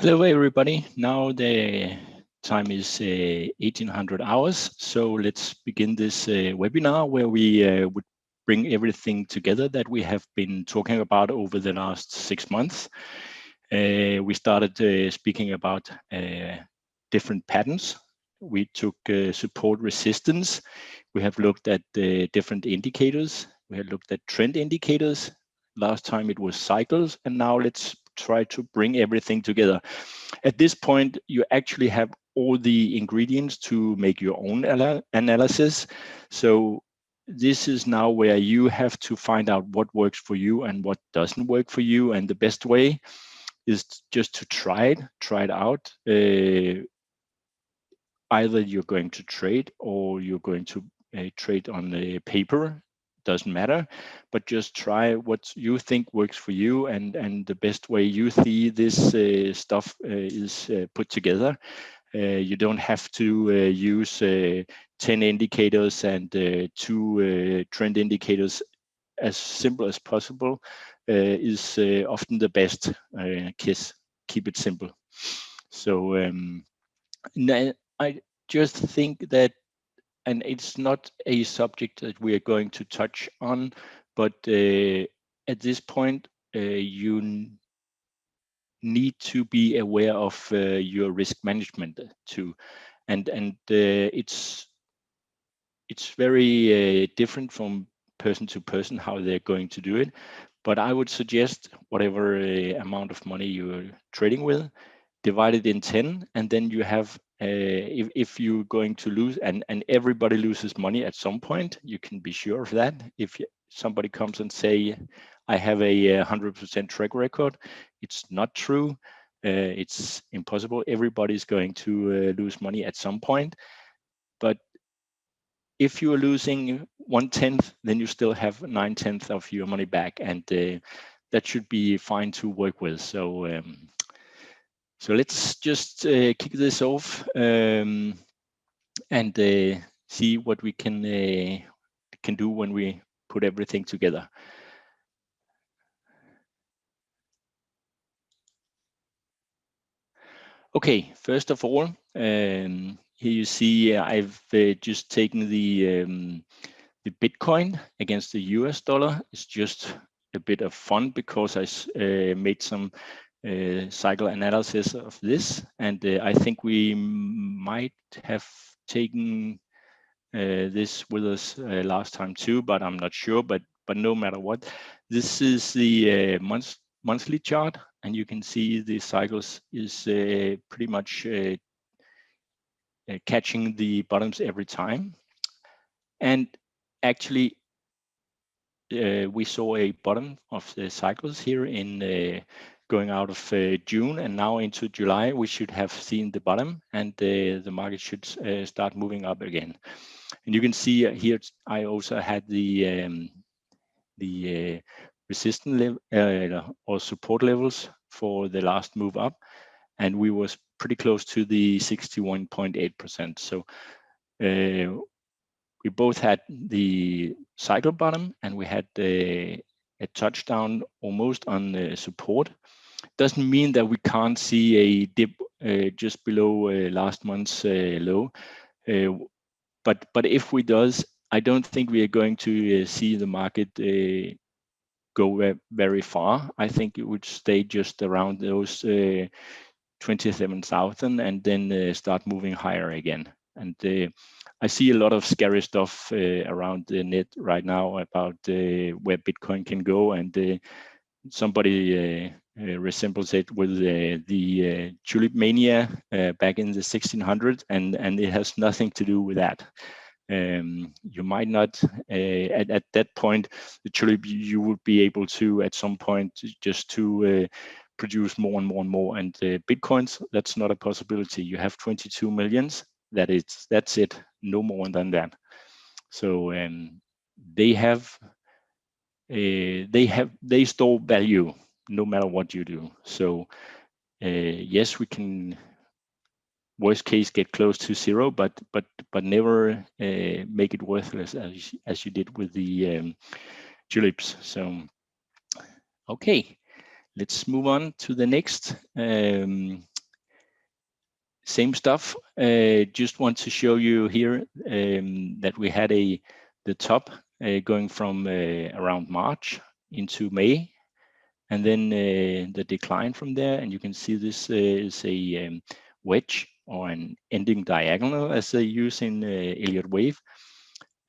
Hello everybody. Now the time is 1800 hours. So let's begin this webinar where we would bring everything together that we have been talking about over the last 6 months. We started speaking about different patterns. We took support resistance. We have looked at different indicators. We have looked at trend indicators. Last time it was cycles, and now let's try to bring everything together. At this point, you actually have all the ingredients to make your own analysis. So this is now where you have to find out what works for you and what doesn't work for you. And the best way is just to try it out. Either you're going to trade or you're going to trade on the paper. Doesn't matter, but just try what you think works for you, and the best way you see this stuff is put together. You don't have to use 10 indicators and 2 trend indicators. As simple as possible is often the best kiss. Keep it simple. So I just think that, and it's not a subject that we are going to touch on, but at this point, you need to be aware of your risk management too, and it's very different from person to person how they're going to do it. But I would suggest whatever amount of money you're trading with, divide it in 10, and then you have if you're going to lose, and everybody loses money at some point, you can be sure of that. If somebody comes and say, I have a 100% track record, it's not true. It's impossible. Everybody's going to lose money at some point. But if you are losing 1/10, then you still have 9/10 of your money back, and that should be fine to work with. So so let's just kick this off and see what we can do when we put everything together. Okay, first of all, here you see I've just taken the Bitcoin against the US dollar. It's just a bit of fun because I made some cycle analysis of this, and I think we might have taken this with us last time too, but I'm not sure. But no matter what, this is the monthly chart, and you can see the cycles is pretty much catching the bottoms every time. And actually, we saw a bottom of the cycles here in going out of June, and now into July we should have seen the bottom, and the market should start moving up again. And you can see here I also had the resistance level or support levels for the last move up, and we was pretty close to the 61.8%. So we both had the cycle bottom, and we had a touchdown almost on the support. Doesn't mean that we can't see a dip just below last month's low, but if we does, I don't think we are going to see the market go very far. I think it would stay just around those 27,000 and then start moving higher again. And I see a lot of scary stuff around the net right now about where Bitcoin can go, and somebody resembles it with the tulip mania back in the 1600s, and it has nothing to do with that. You might not at that point, the tulip, you would be able to at some point just to produce more and more and more, and Bitcoins, that's not a possibility. You have 22 millions. That's it, no more than that. So they store value no matter what you do. So yes, we can worst case get close to zero, but never make it worthless as you did with the tulips. So okay, let's move on to the next. Same stuff. Just want to show you here that we had the top going from around March into May, and then the decline from there. And you can see this is a wedge or an ending diagonal, as they use in Elliott wave.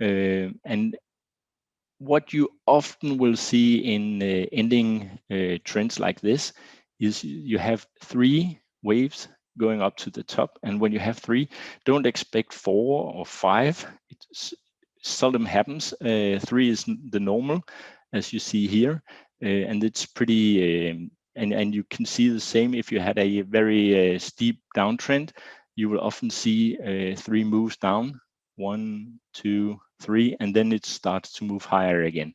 And what you often will see in ending trends like this is you have 3 waves going up to the top, and when you have 3, don't expect 4 or 5. It seldom happens. 3 is the normal, as you see here, and it's pretty. And you can see the same if you had a very steep downtrend. You will often see 3 moves down, 1, 2, 3, and then it starts to move higher again.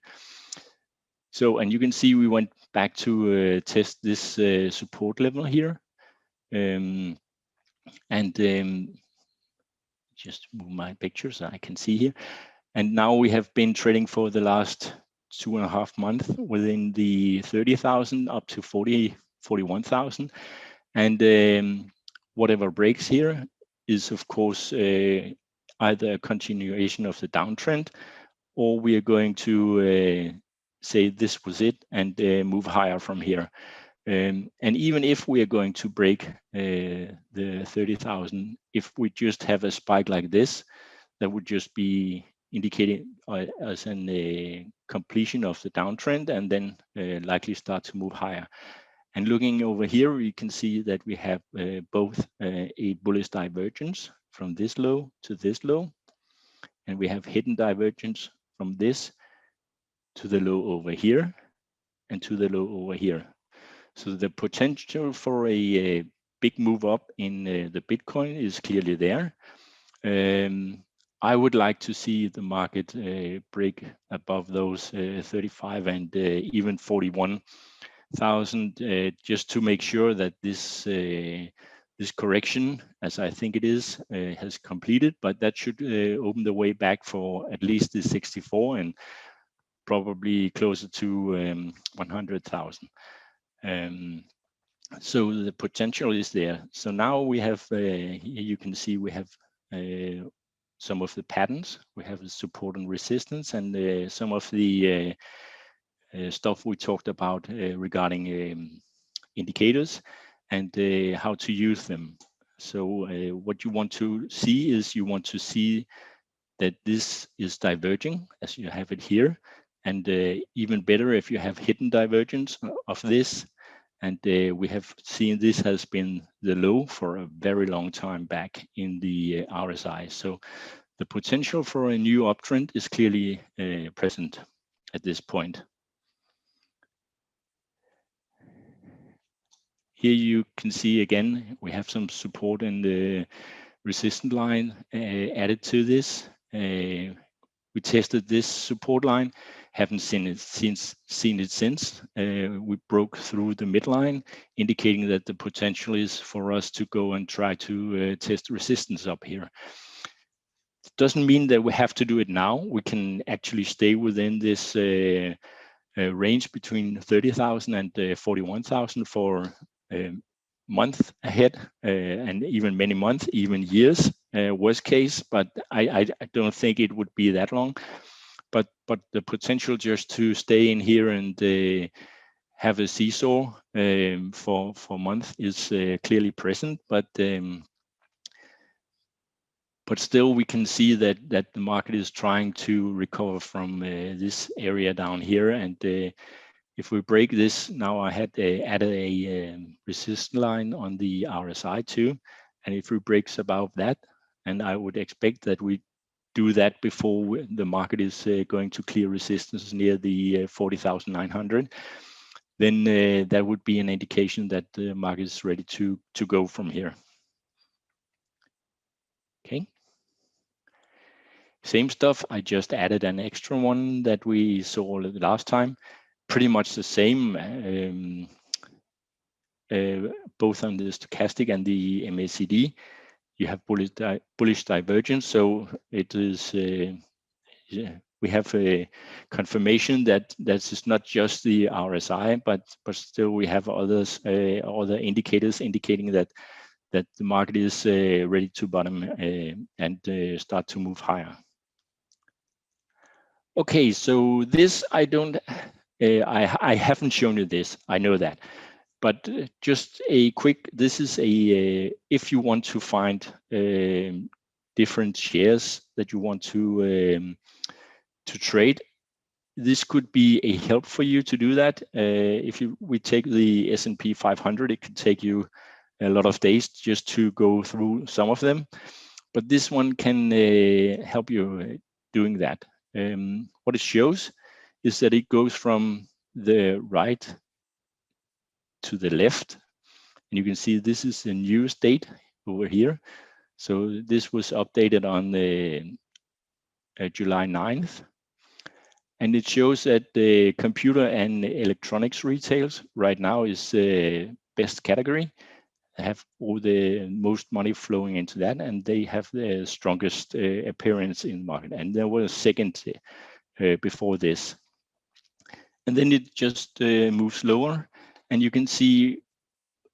So, and you can see we went back to test this support level here. Just move my picture so I can see here. And now we have been trading for the last 2.5 months within the 30,000 up to 41,000. And whatever breaks here is, of course, either a continuation of the downtrend, or we are going to say this was it and move higher from here. And even if we are going to break the 30,000, if we just have a spike like this, that would just be indicating as a completion of the downtrend, and then likely start to move higher. And looking over here, we can see that we have both a bullish divergence from this low to this low, and we have hidden divergence from this to the low over here and to the low over here. So the potential for a big move up in the Bitcoin is clearly there. I would like to see the market break above those 35 and even 41,000, just to make sure that this correction, as I think it is, has completed. But that should open the way back for at least the 64 and probably closer to 100,000. So the potential is there. So now we have, here you can see we have some of the patterns. We have the support and resistance, and some of the stuff we talked about regarding indicators and how to use them. So what you want to see is you want to see that this is diverging as you have it here, and even better if you have hidden divergence of this. And we have seen this has been the low for a very long time back in the RSI. So the potential for a new uptrend is clearly present at this point. Here you can see again, we have some support in the resistance line added to this. We tested this support line, haven't seen it since. We broke through the midline, indicating that the potential is for us to go and try to test resistance up here. It doesn't mean that we have to do it now. We can actually stay within this range between 30,000 and 41,000 for month ahead, and even many months, even years, worst case. But I don't think it would be that long. But the potential just to stay in here and have a seesaw for months is clearly present. But still, we can see that the market is trying to recover from this area down here. And if we break this, now I had added a resistance line on the RSI too. And if we break above that, and I would expect that we do that before the market is going to clear resistance near the 40,900, then that would be an indication that the market is ready to go from here. Okay. Same stuff, I just added an extra one that we saw last time. Pretty much the same, both on the stochastic and the MACD. You have bullish divergence, so it is. We have a confirmation that this is not just the RSI, but still we have others, other indicators indicating that that the market is ready to bottom and start to move higher. Okay, so this I don't, I haven't shown you this, I know that, but just a quick, this is a, if you want to find different shares that you want to trade, this could be a help for you to do that. If we take the S&P 500, it could take you a lot of days just to go through some of them, but this one can help you doing that. What it shows is that it goes from the right to the left, and you can see this is the newest date over here. So this was updated on July 9th. And it shows that the computer and electronics retails right now is the best category. They have all the most money flowing into that, and they have the strongest appearance in the market. And there was a second before this. And then it just moves lower, and you can see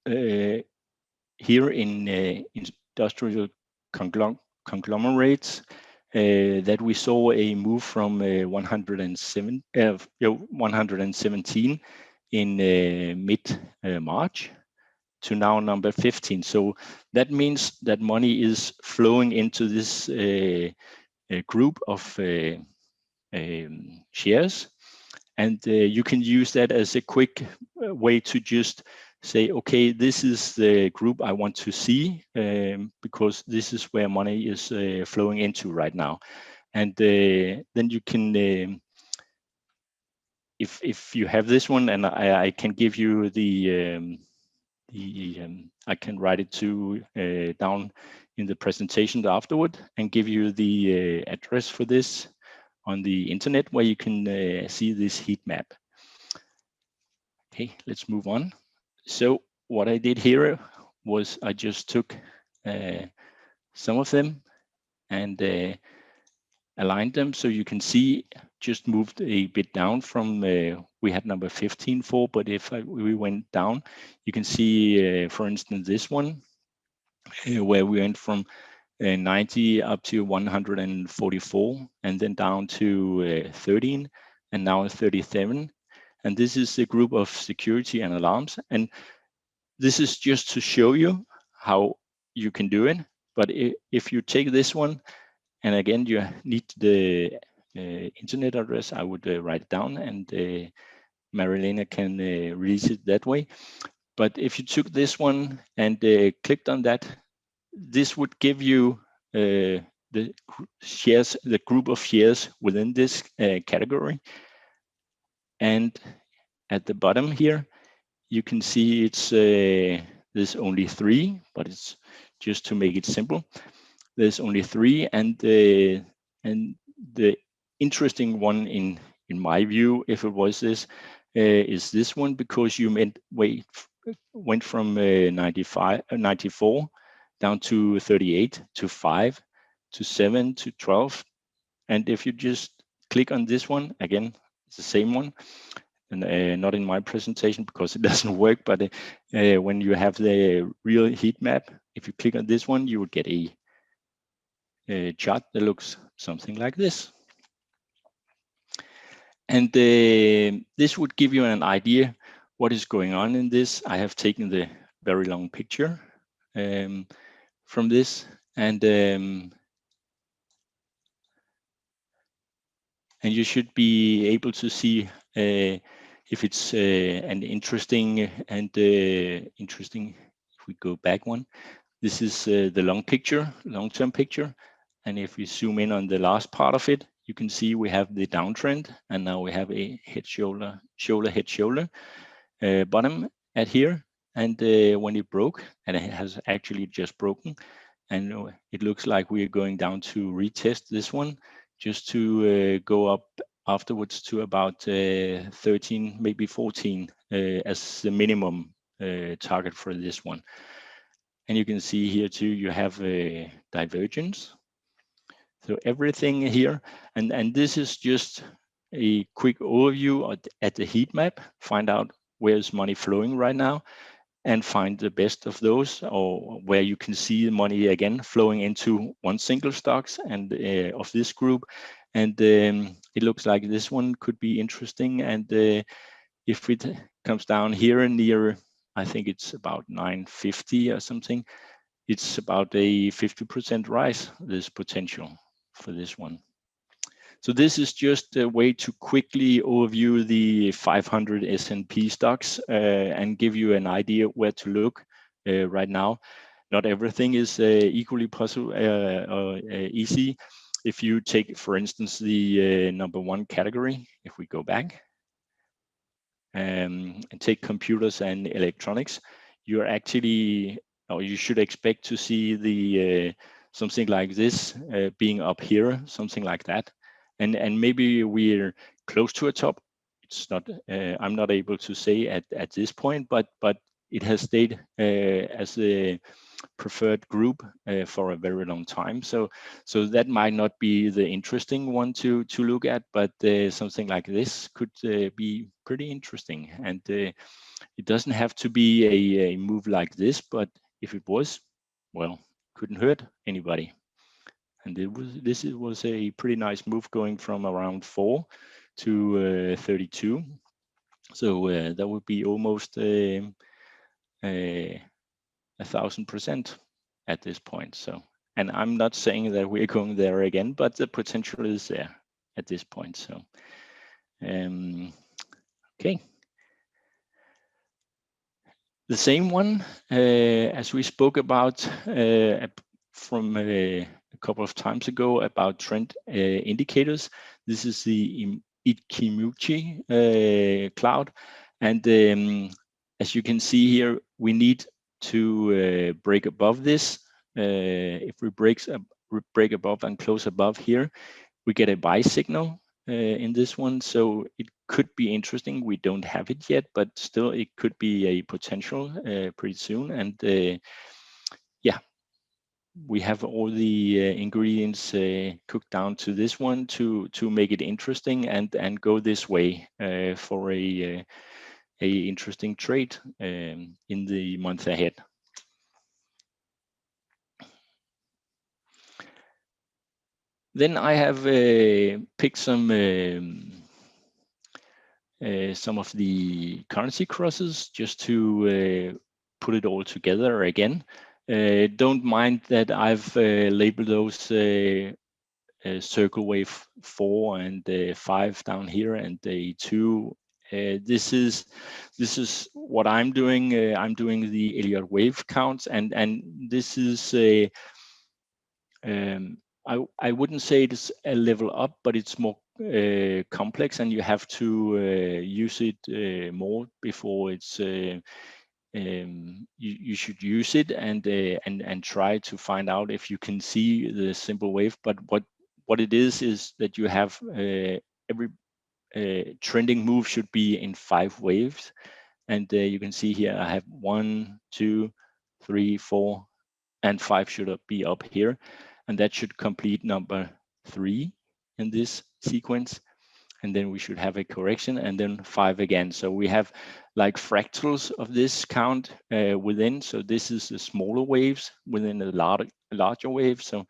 here in industrial conglomerates that we saw a move from 117 in mid-March to now number 15. So that means that money is flowing into this group of shares, and you can use that as a quick way to just say, okay, this is the group I want to see because this is where money is flowing into right now. And then you can, if you have this one, and I can give you I can write it to down in the presentation afterward and give you the address for this on the internet where you can see this heat map. Okay, let's move on. So what I did here was I just took some of them and aligned them, so you can see just moved a bit down from we had number 15 for, but if we went down, you can see for instance this one where we went from 90 up to 144 and then down to 13 and now 37. And this is a group of security and alarms, and this is just to show you how you can do it. But if you take this one, and again, you need the internet address, I would write it down, and Marilena can release it that way. But if you took this one and clicked on that, this would give you the shares, the group of shares within this category. And at the bottom here, you can see it's there's only 3, but it's just to make it simple. There's only 3, and the interesting one in my view, if it was this, is this one, because you went from 94 down to 38 to 5 to 7 to 12, and if you just click on this one again, it's the same one. And not in my presentation because it doesn't work, but when you have the real heat map, if you click on this one, you would get a chart that looks something like this. And this would give you an idea what is going on in this. I have taken the very long picture from this, and you should be able to see if it's an interesting and interesting. If we go back one, this is the long-term picture, and if we zoom in on the last part of it, you can see we have the downtrend, and now we have a head shoulder head shoulder bottom at here, and when it broke, and it has actually just broken, and it looks like we are going down to retest this one, just to go up afterwards to about 13, maybe 14 as the minimum target for this one. And you can see here too, you have a divergence. So everything here, and this is just a quick overview at the heat map, find out where's money flowing right now. and find the best of those, or where you can see the money again flowing into one single stocks and of this group. And it looks like this one could be interesting. And if it comes down here near, I think it's about 950 or something, it's about a 50% rise, this potential for this one. So this is just a way to quickly overview the 500 S&P stocks and give you an idea where to look right now. Not everything is equally possible or easy. If you take, for instance, the number one category, if we go back and take computers and electronics, you're actually, or you should expect to see the something like this being up here, something like that. And maybe we're close to a top. It's not, I'm not able to say at this point, but it has stayed as a preferred group for a very long time. So that might not be the interesting one to look at, but something like this could be pretty interesting. And it doesn't have to be a move like this, but if it was, well, couldn't hurt anybody. And this was a pretty nice move, going from around 4 to 32. So that would be almost 1,000% at this point. So, and I'm not saying that we're going there again, but the potential is there at this point. So, okay. The same one as we spoke about from a couple of times ago about trend indicators. This is the Ikimuchi cloud, and as you can see here, we need to break above this. If we break above and close above here, we get a buy signal in this one, so it could be interesting. We don't have it yet, but still it could be a potential pretty soon. And yeah, we have all the ingredients cooked down to this one to make it interesting and go this way for a interesting trade in the month ahead. Then I have picked some of the currency crosses just to put it all together again. Don't mind that I've labeled those circle wave 4 and 5 down here and 2. This is what I'm doing. I'm doing the Elliott wave counts, and this is a I wouldn't say it's a level up, but it's more complex, and you have to use it more before it's you should use it and try to find out if you can see the simple wave. But what it is that you have every trending move should be in 5 waves, and you can see here I have 1, 2, 3, 4, and 5 should be up here, and that should complete number 3 in this sequence. And then we should have a correction, and then 5 again. So we have like fractals of this count within. So this is the smaller waves within a larger wave. So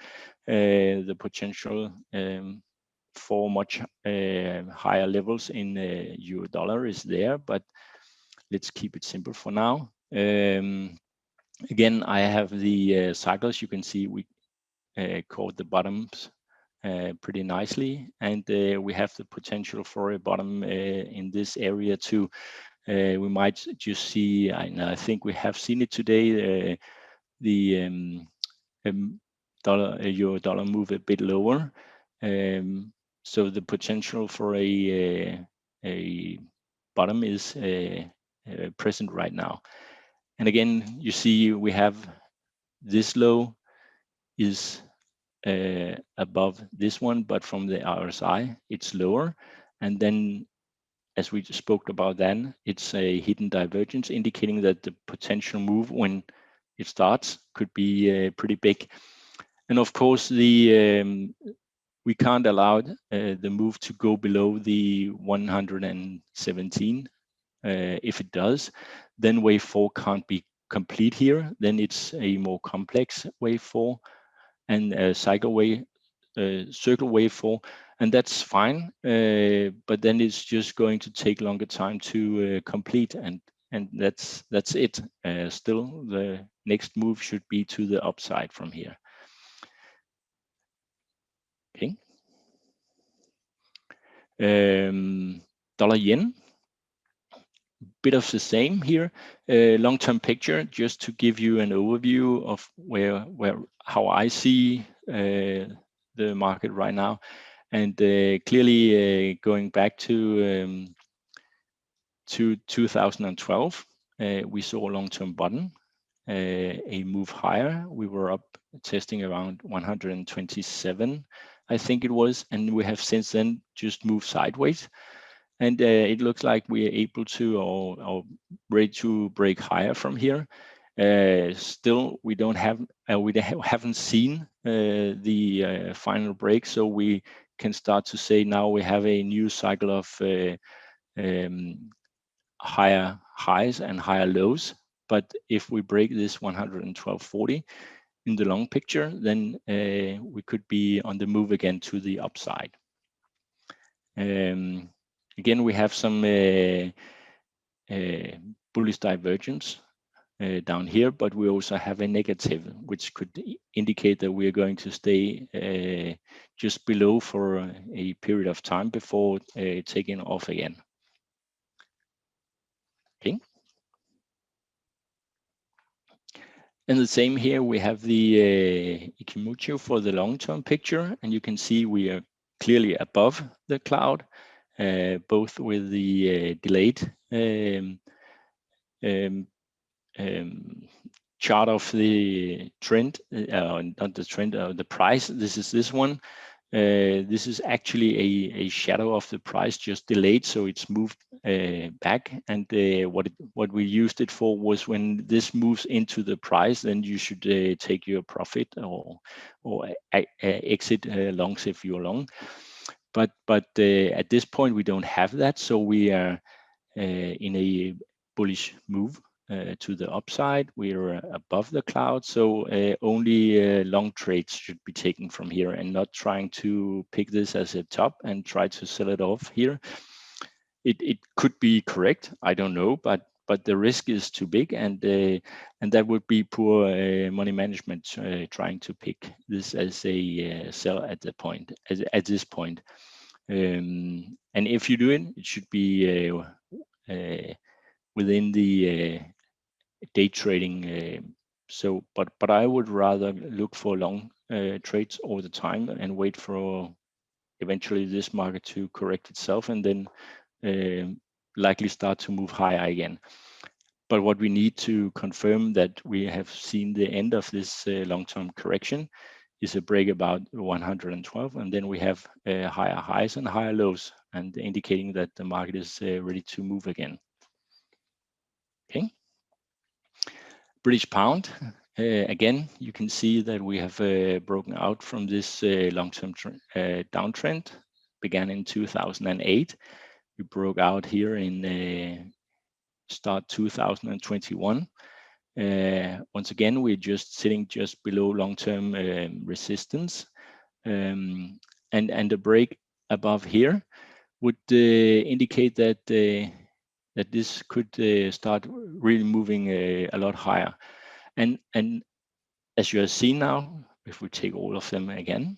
the potential for much higher levels in euro dollar is there, but let's keep it simple for now. Again, I have the cycles. You can see we caught the bottoms pretty nicely, and we have the potential for a bottom in this area too. We might just see, I think we have seen it today, the euro dollar move a bit lower. So the potential for a bottom is present right now. And again, you see we have this low is above this one, but from the RSI, it's lower. And then, as we spoke about then, it's a hidden divergence, indicating that the potential move when it starts could be pretty big. And of course, the we can't allow the move to go below the 117 If it does, then wave 4 can't be complete here. Then it's a more complex wave 4 and a circle wave 4, and that's fine. But then it's just going to take longer time to complete, and that's it. Still, the next move should be to the upside from here. Okay. Dollar yen, bit of the same here. Long-term picture, just to give you an overview of how I see the market right now, and clearly going back to 2012, we saw a long-term bottom, a move higher. We were up testing around 127, I think it was, and we have since then just moved sideways. And it looks like we are able to or ready to break higher from here. Still, we haven't seen the final break, so we can start to say now we have a new cycle of higher highs and higher lows. But if we break this 112.40 in the long picture, then we could be on the move again to the upside. Again, we have some bullish divergence down here, but we also have a negative, which could indicate that we are going to stay just below for a period of time before taking off again. Okay. And the same here, we have the Ikimutsu for the long-term picture, and you can see we are clearly above the cloud, both with the delayed chart of the trend, not the trend, the price. This is this one. This is actually a shadow of the price, just delayed, so it's moved back. And what we used it for was when this moves into the price, then you should take your profit or exit longs if you're long. But at this point we don't have that, so we are in a bullish move to the upside. We are above the cloud, so only long trades should be taken from here, and not trying to pick this as a top and try to sell it off here. It could be correct, I don't know, but the risk is too big, and that would be poor money management trying to pick this as a sell at the point at this point. And if you do it, it should be within the day trading. But I would rather look for long trades all the time and wait for eventually this market to correct itself, and then likely start to move higher again. But what we need to confirm that we have seen the end of this long-term correction is a break about 112, and then we have higher highs and higher lows, and indicating that the market is ready to move again. Okay. British pound. Again, you can see that we have broken out from this long-term downtrend. Began in 2008. We broke out here in start 2021. Once again, we're just sitting just below long-term resistance, and the break above here would indicate that that this could start really moving a lot higher. And as you have seen now, if we take all of them again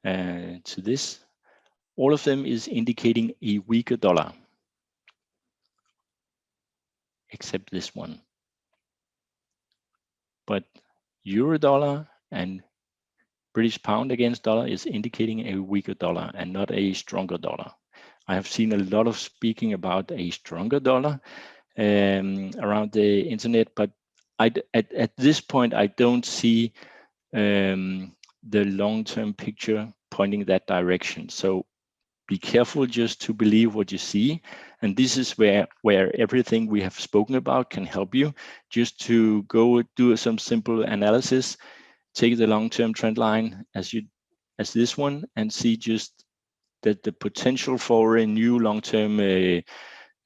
to this, all of them is indicating a weaker dollar, except this one. But euro dollar and British pound against dollar is indicating a weaker dollar and not a stronger dollar. I have seen a lot of speaking about a stronger dollar around the internet, but at this point, I don't see the long-term picture pointing that direction. So be careful just to believe what you see. And this is where everything we have spoken about can help you. Just to go do some simple analysis, take the long-term trend line as this one, and see just that the potential for a new long-term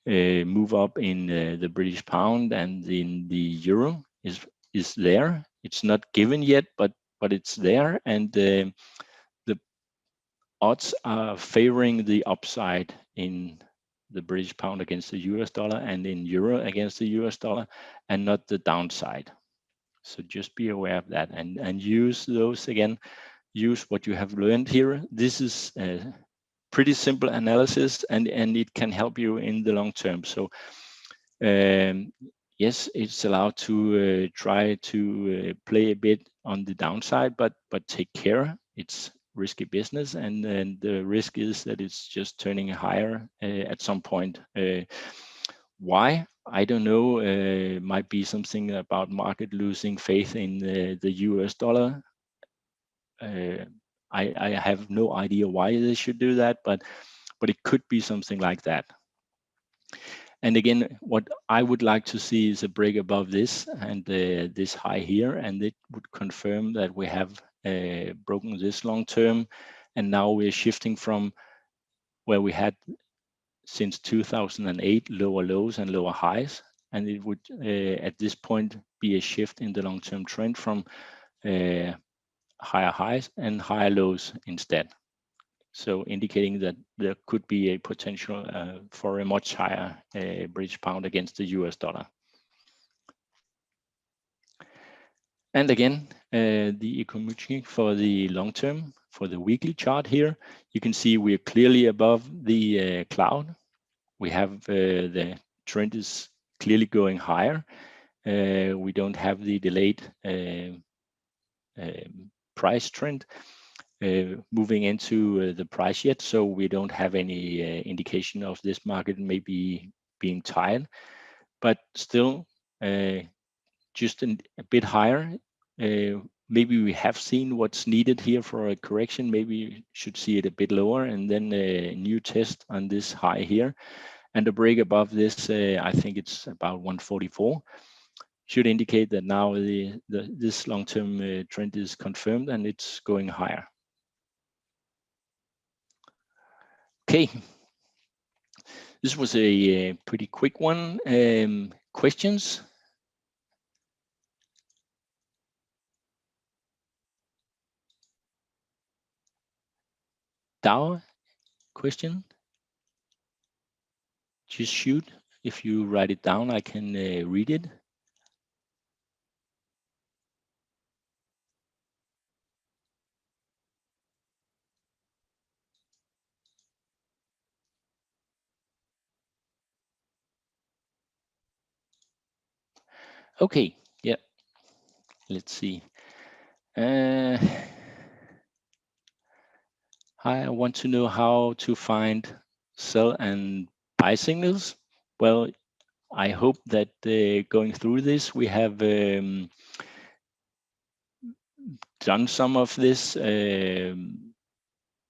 move up in the British pound and in the euro is there. It's not given yet, but it's there, and the odds are favoring the upside in the British pound against the US dollar and in euro against the US dollar, and not the downside. So just be aware of that, and use those again. Use what you have learned here. This is pretty simple analysis, and it can help you in the long term. So yes, it's allowed to try to play a bit on the downside, but take care. It's risky business, and the risk is that it's just turning higher at some point. Why? I don't know. Might be something about market losing faith in the US dollar. I have no idea why they should do that, but it could be something like that. And again, what I would like to see is a break above this and this high here, and it would confirm that we have broken this long term, and now we're shifting from where we had since 2008 lower lows and lower highs, and it would at this point be a shift in the long-term trend from higher highs and higher lows instead. So indicating that there could be a potential for a much higher British pound against the US dollar. And again, the econometric for the long term, for the weekly chart here, you can see we're clearly above the cloud. We have the trend is clearly going higher. We don't have the delayed price trend moving into the price yet, so we don't have any indication of this market maybe being tired, but still just a bit higher. Maybe we have seen what's needed here for a correction. Maybe you should see it a bit lower, and then a new test on this high here, and a break above this. I think it's about 144. Should indicate that now this long-term trend is confirmed and it's going higher. Okay, this was a pretty quick one. Questions? Dow, question? Just shoot. If you write it down, I can read it. Okay, yeah. Let's see. I want to know how to find sell and buy signals. Well, I hope that going through this, we have done some of this.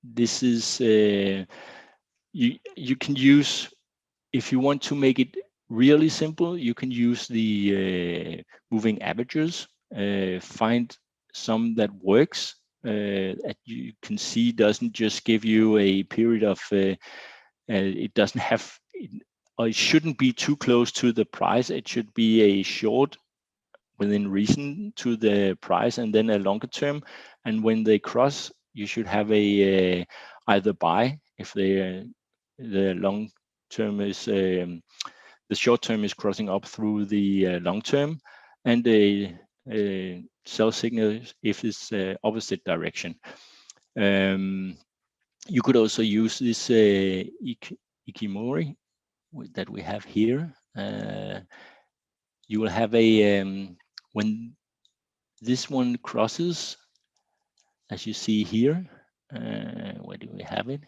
This is you can use, if you want to make it really simple, you can use the moving averages. Find some that works. That you can see doesn't just give you a period of. It doesn't have. Or it shouldn't be too close to the price. It should be a short within reason to the price, and then a longer term. And when they cross, you should have a either buy if the long term is the short term is crossing up through the long term, and a sell signal if it's opposite direction. You could also use this Ikimori that we have here. You will have a when this one crosses, as you see here. Where do we have it?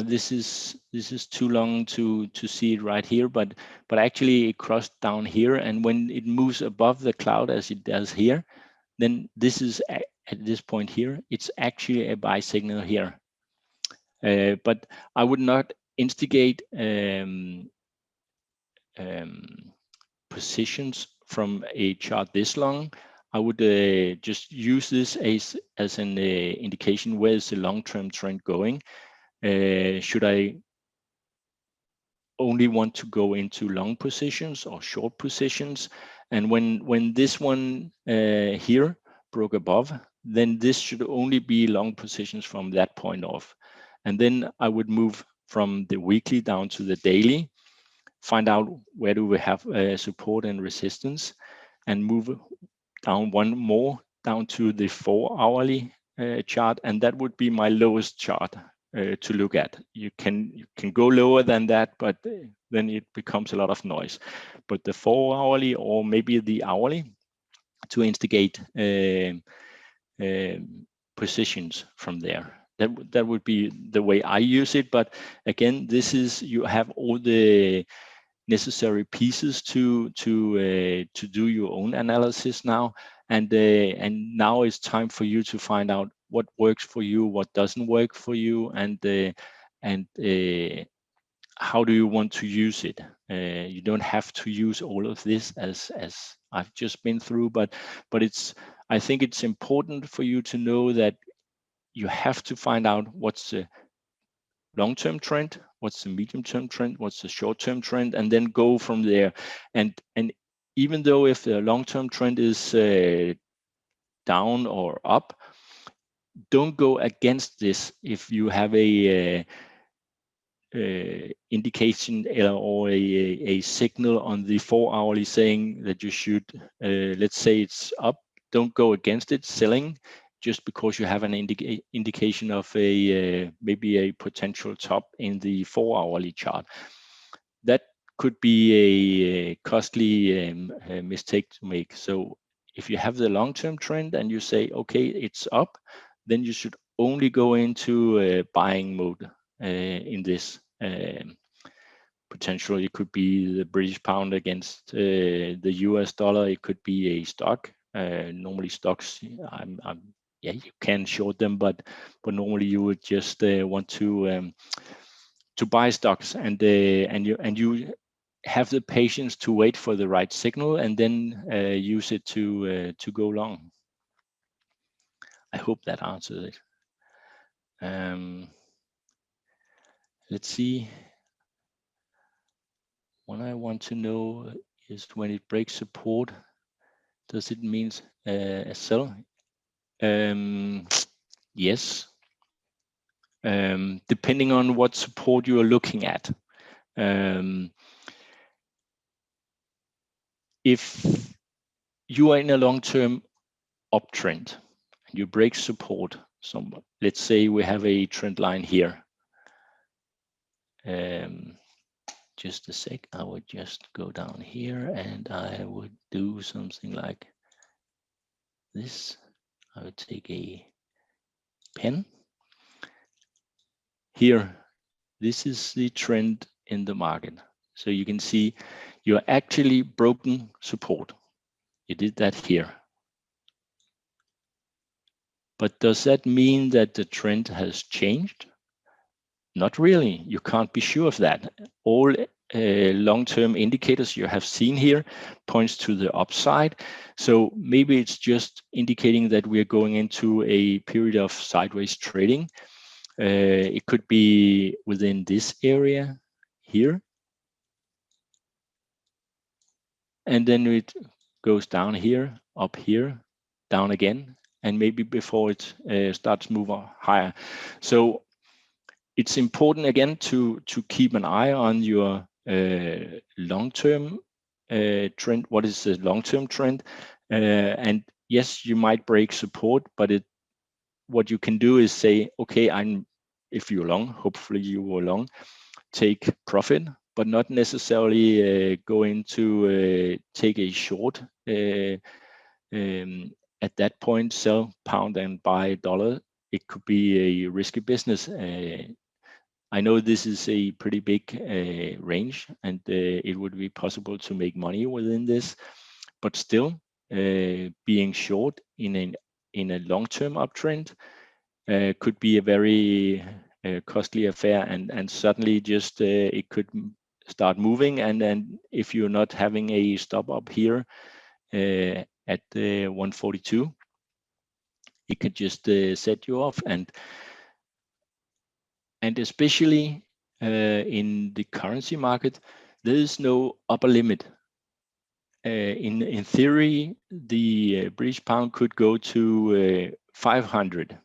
This is too long to see it right here, but actually it crossed down here, and when it moves above the cloud as it does here, then this is at this point here, it's actually a buy signal here. But I would not instigate positions from a chart this long. I would just use this as an indication where is the long-term trend going. Should I only want to go into long positions or short positions? And when this one here broke above, then this should only be long positions from that point off. And then I would move from the weekly down to the daily, find out where do we have support and resistance, and move down one more down to the 4-hourly chart, and that would be my lowest chart to look at. You can go lower than that, but then it becomes a lot of noise. But the 4-hourly or maybe the hourly to instigate positions from there. That would be the way I use it. But again, this is, you have all the necessary pieces to do your own analysis now, and now it's time for you to find out what works for you, what doesn't work for you, and how do you want to use it. You don't have to use all of this as I've just been through, but I think it's important for you to know that you have to find out what's the long-term trend, what's the medium-term trend, what's the short-term trend, and then go from there. And even though if the long-term trend is down or up, don't go against this. If you have a indication or a signal on the 4-hourly saying that you should, let's say it's up, don't go against it selling just because you have an indication of a maybe a potential top in the 4-hourly chart. That could be a costly mistake to make. So if you have the long-term trend and you say, okay, it's up, then you should only go into buying mode in this potential. It could be the British pound against the US dollar. It could be a stock. Normally stocks, yeah, you can short them, but normally you would just want to buy stocks, and you have the patience to wait for the right signal and then use it to go long. I hope that answers it. Let's see. What I want to know is when it breaks support, does it mean a sell? Yes. Depending on what support you are looking at. If you are in a long-term uptrend and you break support, let's say we have a trend line here. Just a sec, I would just go down here and I would do something like this. I would take a pen. Here, this is the trend in the market. So you can see you're actually broken support. You did that here. But does that mean that the trend has changed? Not really. You can't be sure of that. All long-term indicators you have seen here points to the upside. So maybe it's just indicating that we're going into a period of sideways trading. It could be within this area here. And then it goes down here, up here, down again, and maybe before it starts moving higher. So it's important again to keep an eye on your long-term trend. What is the long-term trend? And yes, you might break support, but what you can do is say, okay, if you're long, hopefully you were long, take profit, but not necessarily go into take a short. At that point, sell pound and buy dollar. It could be a risky business. I know this is a pretty big range, and it would be possible to make money within this, but still, being short in a long-term uptrend could be a very costly affair, and suddenly just it could start moving, and then if you're not having a stop up here at 142, it could just set you off. And And especially in the currency market, there is no upper limit. In theory, the British pound could go to 500.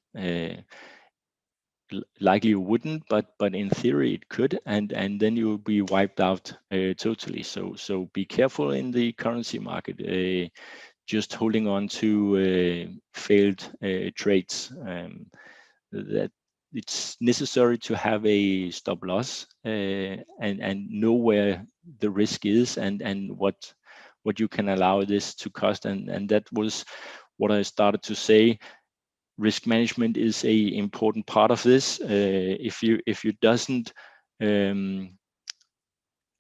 Likely it wouldn't, but in theory it could, and then you will be wiped out totally. So be careful in the currency market. Just holding on to failed trades. That it's necessary to have a stop loss and know where the risk is and what you can allow this to cost. And that was what I started to say. Risk management is a important part of this. If you doesn't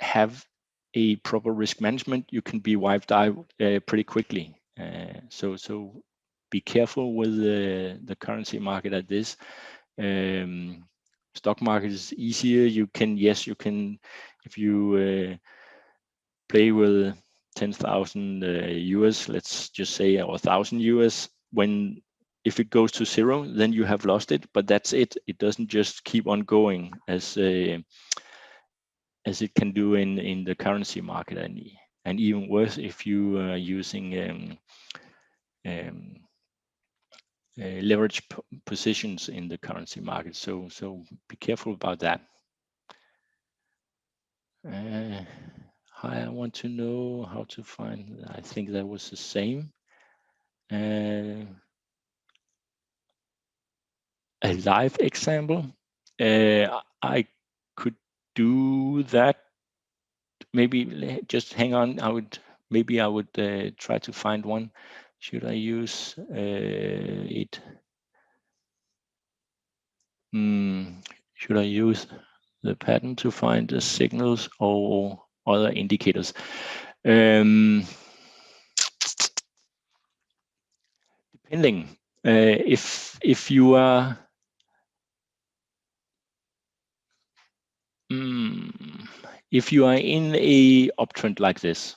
have a proper risk management, you can be wiped out pretty quickly. So be careful with the currency market at this. Stock market is easier. You can if you play with 10,000 US, let's just say, or 1,000 US, if it goes to zero, then you have lost it, but that's it. It doesn't just keep on going as it can do in the currency market, and even worse if you are using leverage positions in the currency market. So be careful about that. Hi, I want to know how to find. I think that was the same. A live example. I could do that. Maybe just hang on. I would try to find one. Should I use it? Should I use the pattern to find the signals or other indicators? Depending. If you are if you are in a uptrend like this,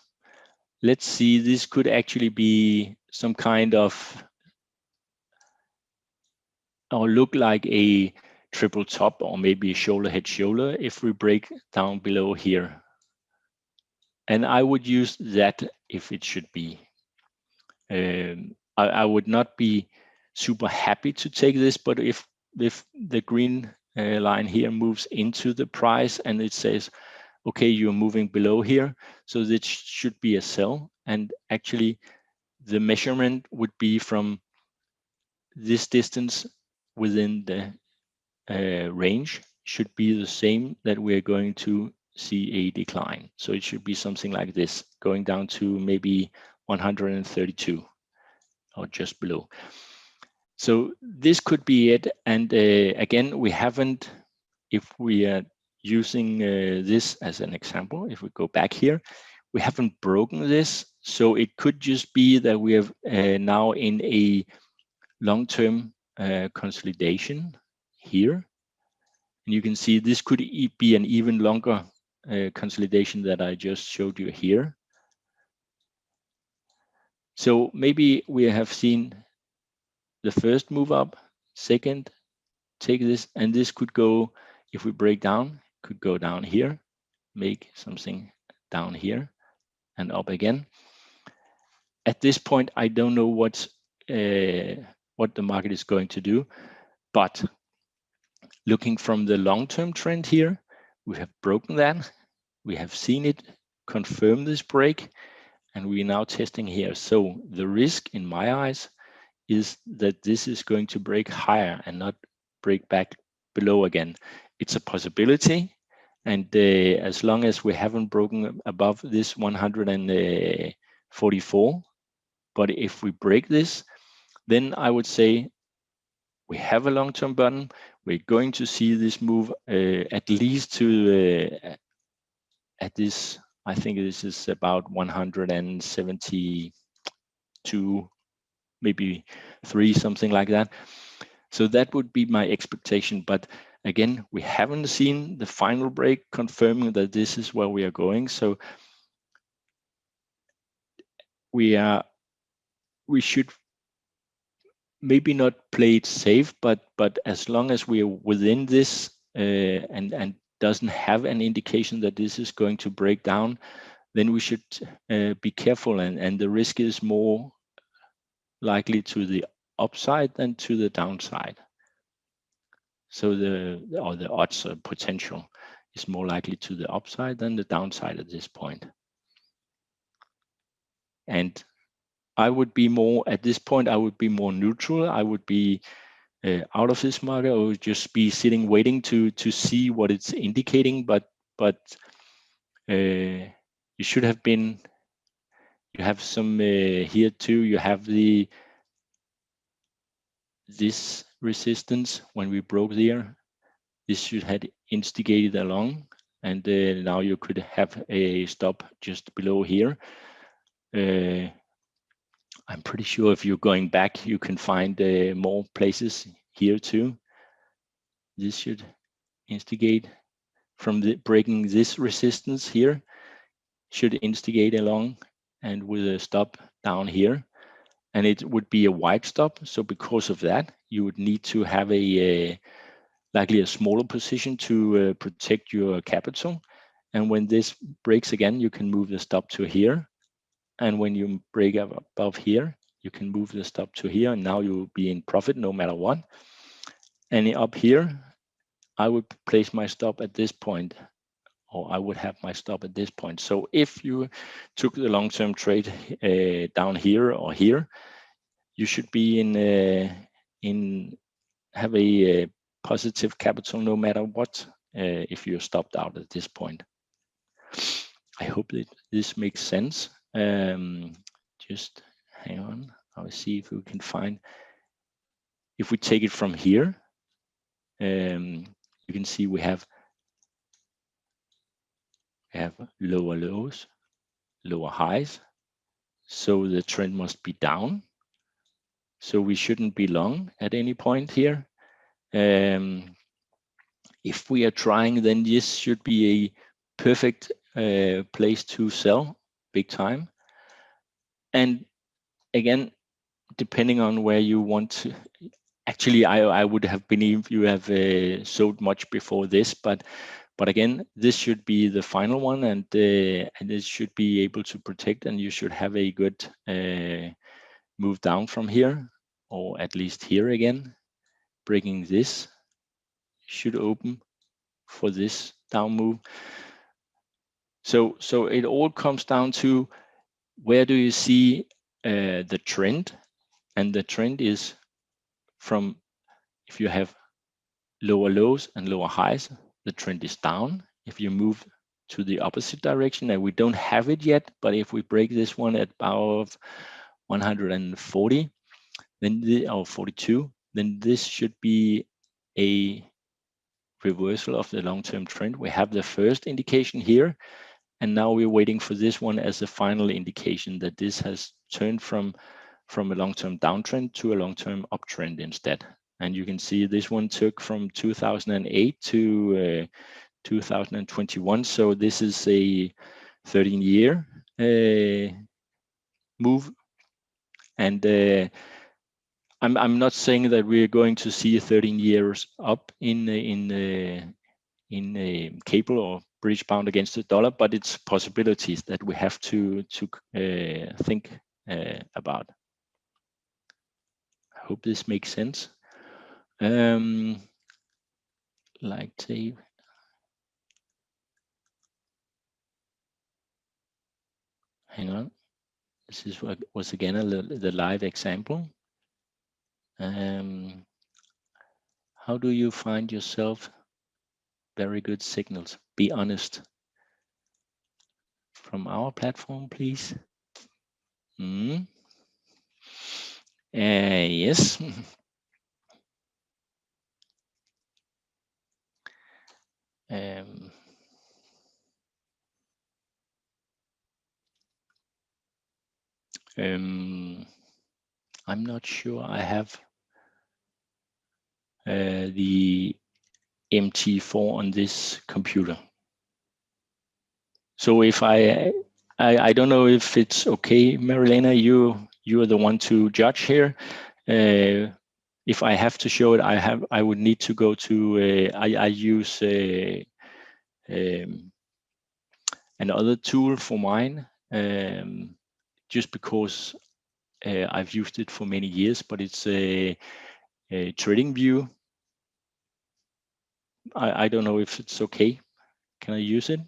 let's see, this could actually be some kind of, or look like a triple top, or maybe shoulder head shoulder if we break down below here. And I would use that if it should be. I would not be super happy to take this, but if the green line here moves into the price and it says, okay, you're moving below here, so this should be a sell. And actually the measurement would be from this distance within the range should be the same that we're going to see a decline. So it should be something like this, going down to maybe 132 or just below. So this could be it. And again, we haven't, if we are using this as an example, if we go back here, we haven't broken this. So it could just be that we have now in a long-term consolidation here. And you can see this could be an even longer consolidation that I just showed you here. So maybe we have seen the first move up, second, take this, and this could go, if we break down, could go down here, make something down here and up again. At this point, I don't know what the market is going to do, but looking from the long-term trend here, we have broken that. We have seen it confirm this break, and we are now testing here. So the risk in my eyes is that this is going to break higher and not break back below again. It's a possibility, and as long as we haven't broken above this 144, but if we break this, then I would say we have a long-term button. We're going to see this move at least to at this, I think this is about 172, maybe 3, something like that. So that would be my expectation. But again, we haven't seen the final break confirming that this is where we are going. So we should maybe not play it safe, but as long as we are within this and doesn't have an indication that this is going to break down, then we should be careful, and the risk is more likely to the upside than to the downside. So the odds or potential is more likely to the upside than the downside at this point. And I would be more, at this point, I would be more neutral. I would be out of this market. I would just be sitting waiting to see what it's indicating. But you should have been, you have some here too. You have this resistance when we broke there. This should have instigated along, and now you could have a stop just below here. I'm pretty sure if you're going back, you can find more places here too. This should instigate from the breaking this resistance here, should instigate along and with a stop down here. And it would be a wide stop. So because of that, you would need to have likely a smaller position to protect your capital. And when this breaks again, you can move the stop to here. And when you break up above here, you can move the stop to here, and now you will be in profit no matter what. And up here, I would place my stop at this point, or I would have my stop at this point. So if you took the long-term trade down here or here, you should be have a positive capital no matter what if you're stopped out at this point. I hope that this makes sense. Just hang on, I'll see if we can find, if we take it from here, you can see we have lower lows, lower highs, so the trend must be down, so we shouldn't be long at any point here. If we are trying, then this should be a perfect place to sell big time. And again, depending on where you want to, actually I would have believed you have sold much before this, but again, this should be the final one, and it should be able to protect, and you should have a good move down from here, or at least here again. Breaking this should open for this down move. So it all comes down to, where do you see the trend? And the trend is from, if you have lower lows and lower highs, the trend is down. If you move to the opposite direction, and we don't have it yet, but if we break this one at about 140, then or 42, then this should be a reversal of the long-term trend. We have the first indication here, and now we're waiting for this one as a final indication that this has turned from a long-term downtrend to a long-term uptrend instead. And you can see this one took from 2008 to 2021. So this is a 13-year move. And I'm not saying that we're going to see 13 years up in cable or British pound against the dollar, but it's possibilities that we have to think about. I hope this makes sense. Like tape. Hang on. This is what was again the live example. How do you find yourself very good signals? Be honest. From our platform, please. Yes. I'm not sure I have the MT4 on this computer. So if I don't know if it's okay, Marilena, you are the one to judge here. if I have to show it, I would need to go to I use another tool for mine, just because I've used it for many years, but it's a Trading View. I don't know if it's okay. Can I use it?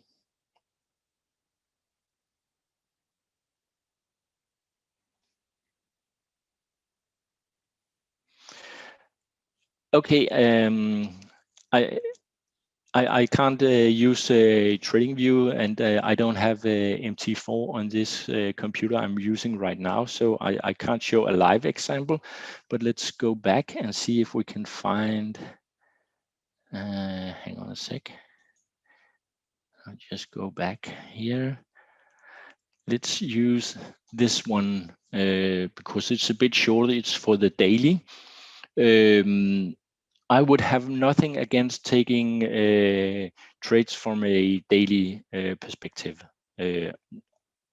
Okay. I can't use Trading View, and I don't have MT4 on this computer I'm using right now, so I can't show a live example. But let's go back and see if we can find. Hang on a sec. I'll just go back here. Let's use this one because it's a bit shorter. It's for the daily. I would have nothing against taking trades from a daily perspective. And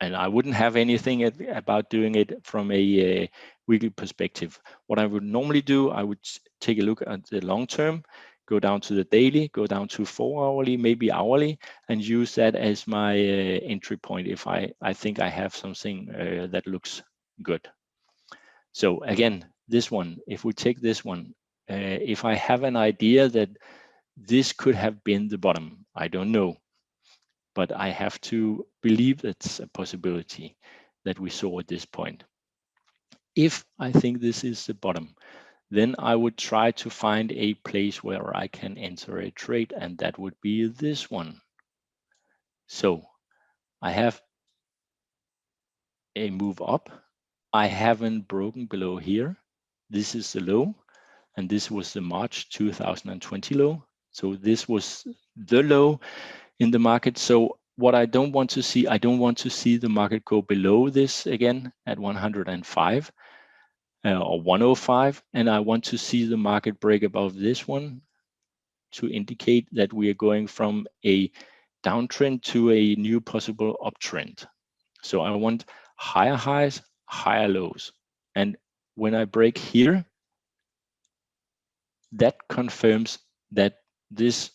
I wouldn't have anything about doing it from a weekly perspective. What I would normally do, I would take a look at the long term, go down to the daily, go down to 4 hourly, maybe hourly, and use that as my entry point if I think I have something that looks good. So again, this one, if we take this one, if I have an idea that this could have been the bottom, I don't know, but I have to believe that's a possibility that we saw at this point. If I think this is the bottom, then I would try to find a place where I can enter a trade, and that would be this one. So I have a move up. I haven't broken below here. This is the low, and this was the March 2020 low. So this was the low in the market. So what I don't want to see, I don't want to see the market go below this again at 105 or 105. And I want to see the market break above this one to indicate that we are going from a downtrend to a new possible uptrend. So I want higher highs, higher lows. And when I break here, that confirms that this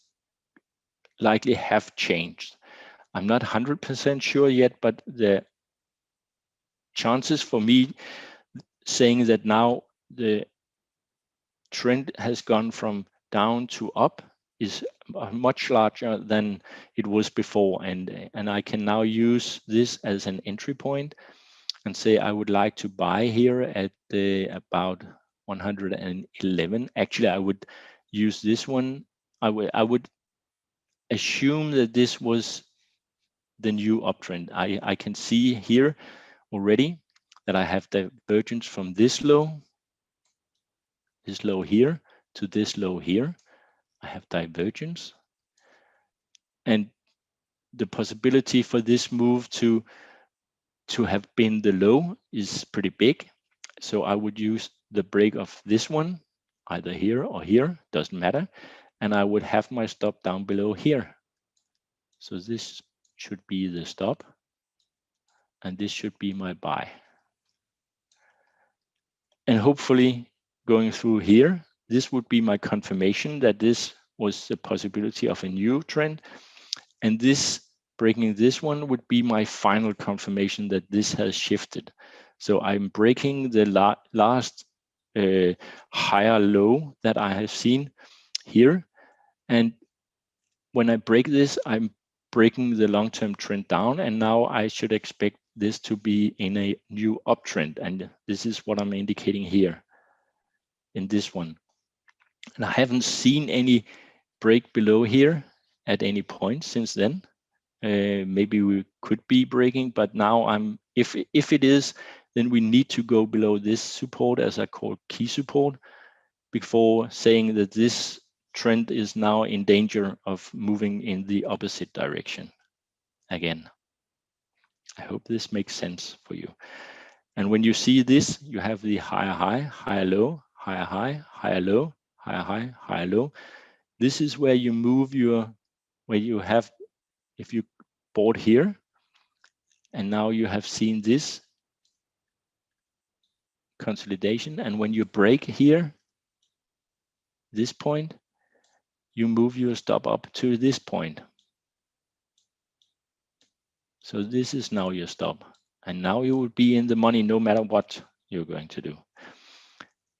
likely have changed. I'm not 100% sure yet, but the chances for me saying that now the trend has gone from down to up is much larger than it was before. And I can now use this as an entry point and say I would like to buy here at about 111. Actually, I would use this one. I would assume that this was the new uptrend. I can see here already that I have divergence from this low here to this low here. I have divergence, and the possibility for this move to have been the low is pretty big. So I would use the break of this one, either here or here, doesn't matter. And I would have my stop down below here. So this should be the stop, and this should be my buy. And hopefully going through here, this would be my confirmation that this was the possibility of a new trend. And this breaking this one would be my final confirmation that this has shifted. So I'm breaking the last higher low that I have seen here. And when I break this, I'm breaking the long-term trend down. And now I should expect this to be in a new uptrend. And this is what I'm indicating here in this one. And I haven't seen any break below here at any point since then. Maybe we could be breaking, but now if it is, then we need to go below this support, as I call key support, before saying that this trend is now in danger of moving in the opposite direction again. I hope this makes sense for you. And when you see this, you have the higher high, higher low, higher high, higher low, higher high, higher low. This is where you move where you have, if you bought here, and now you have seen this consolidation, and when you break here, this point, you move your stop up to this point. So this is now your stop. And now you will be in the money no matter what you're going to do.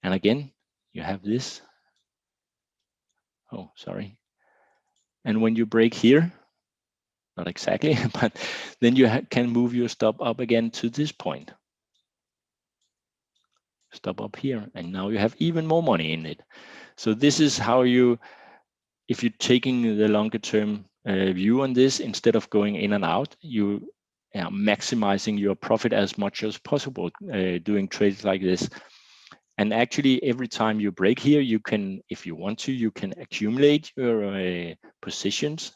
And again, you have this. Oh, sorry. And when you break here, not exactly, but then you can move your stop up again to this point. Stop up here. And now you have even more money in it. So this is how you, if you're taking the longer term view on this, instead of going in and out, you are maximizing your profit as much as possible doing trades like this. And actually, every time you break here, you can, if you want to, you can accumulate your positions.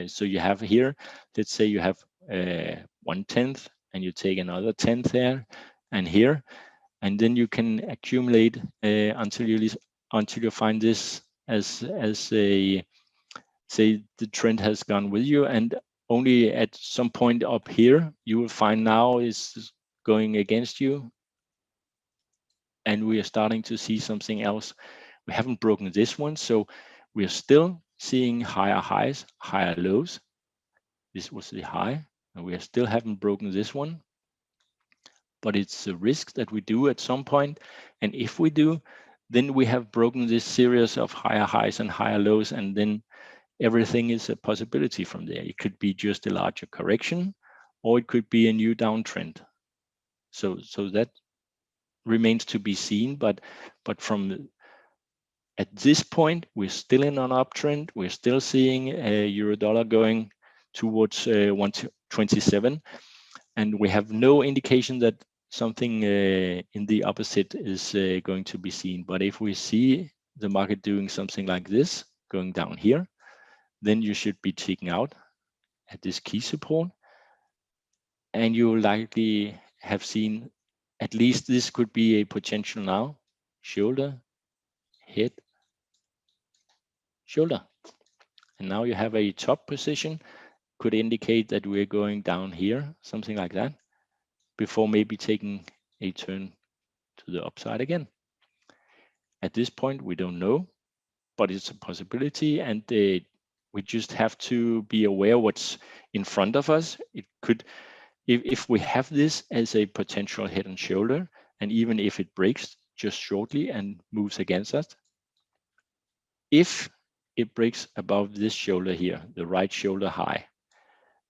So you have here, let's say you have 1/10, and you take another 10th there and here, and then you can accumulate until you find this as a, say the trend has gone with you, and only at some point up here you will find now is going against you, and we are starting to see something else. We haven't broken this one, so we are still seeing higher highs, higher lows. This was the high, and we still haven't broken this one, but it's a risk that we do at some point. And if we do, then we have broken this series of higher highs and higher lows, and then everything is a possibility from there. It could be just a larger correction, or it could be a new downtrend. So that remains to be seen, but from at this point, we're still in an uptrend. We're still seeing euro dollar going towards 127, and we have no indication that something in the opposite is going to be seen. But if we see the market doing something like this, going down here, then you should be taking out at this key support, and you will likely have seen at least this could be a potential now, shoulder, hit, shoulder. And now you have a top position, could indicate that we're going down here, something like that, before maybe taking a turn to the upside again. At this point, we don't know, but it's a possibility, and we just have to be aware what's in front of us. It could, if we have this as a potential head and shoulder, and even if it breaks just shortly and moves against us, if it breaks above this shoulder here, the right shoulder high,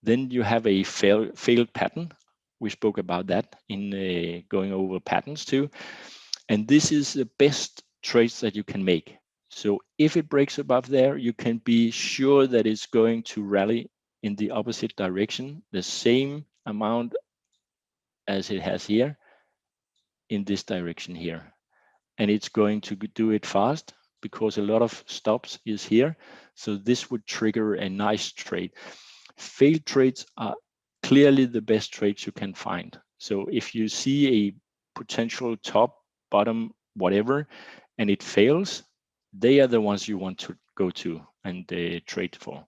then you have a failed pattern. We spoke about that in going over patterns too. And this is the best trades that you can make. So if it breaks above there, you can be sure that it's going to rally in the opposite direction, the same amount as it has here in this direction here. And it's going to do it fast because a lot of stops is here. So this would trigger a nice trade. Failed trades are clearly the best trades you can find. So if you see a potential top, bottom, whatever, and it fails, they are the ones you want to go to and trade for.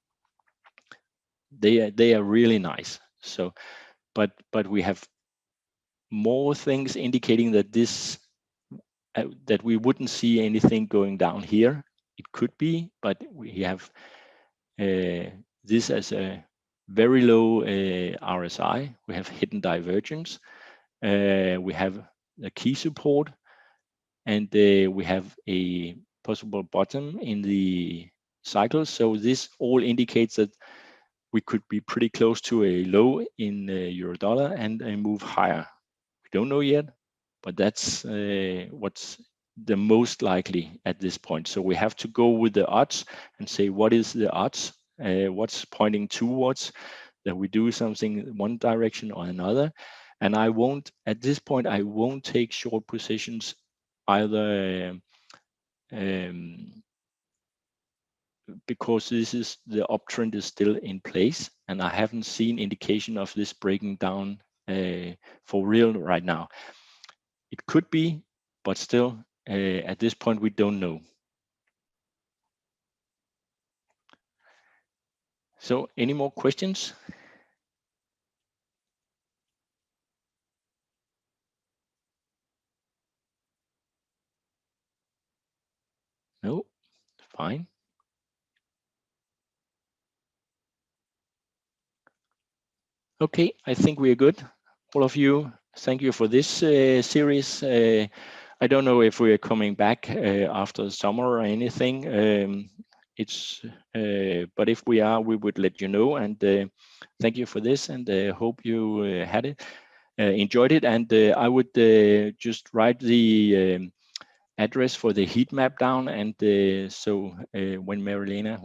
They are really nice. So, but we have more things indicating that this that we wouldn't see anything going down here. It could be, but we have this as a very low RSI. We have hidden divergence. We have a key support, and we have a possible bottom in the cycle. So this all indicates that we could be pretty close to a low in euro dollar and a move higher. We don't know yet, but that's what's the most likely at this point. So we have to go with the odds and say, what is the odds? What's pointing towards that we do something one direction or another? And I won't, at this point, I won't take short positions either because this is the uptrend is still in place, and I haven't seen indication of this breaking down for real right now. It could be, but still at this point we don't know. So any more questions? No. Okay, I think we are good. All of you, thank you for this series. I don't know if we are coming back after the summer or anything. But if we are, we would let you know. And thank you for this, and hope you enjoyed it. And I would just write the address for the heat map down, and so when Marilena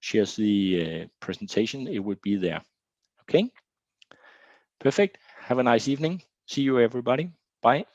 shares the presentation, it would be there. Okay, perfect. Have a nice evening. See you, everybody. Bye.